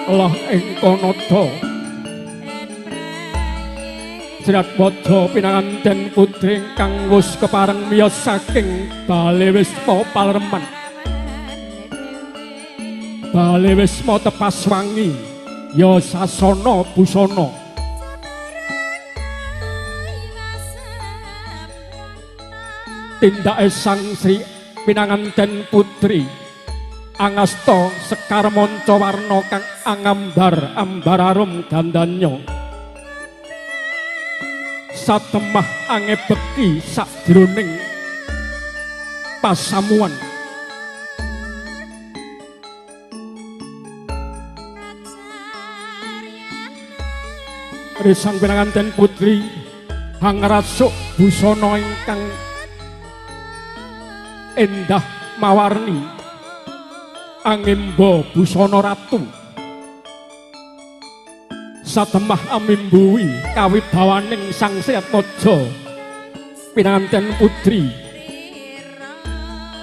Allah ing kanada Sratwaja pinanganten putri ingkang wus kepareng miyos saking Bale Wisma Palereman Bale Wisma Tepaswangi ya sasana busana tindake Sang Sri pinanganten putri Angasta Sekar Manca Warna kang angambar ambararum gandanya satemah angebeki sakjroning pasamuan Risang pinanganten putri hangrasuk busana ingkang endah mawarni angimba busana ratu satemah amimbuhi kawibawaning Sang Sratwaja pinanganten putri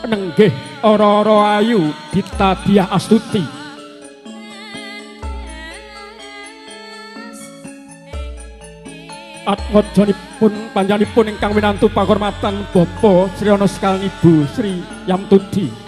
nenggih ora-ora ayu Ditadiah Astuti atmajanipun panjenenganipun ingkang winantu pakurmatan Bapak Sri Ana sekalian Ibu Sri Yamtudi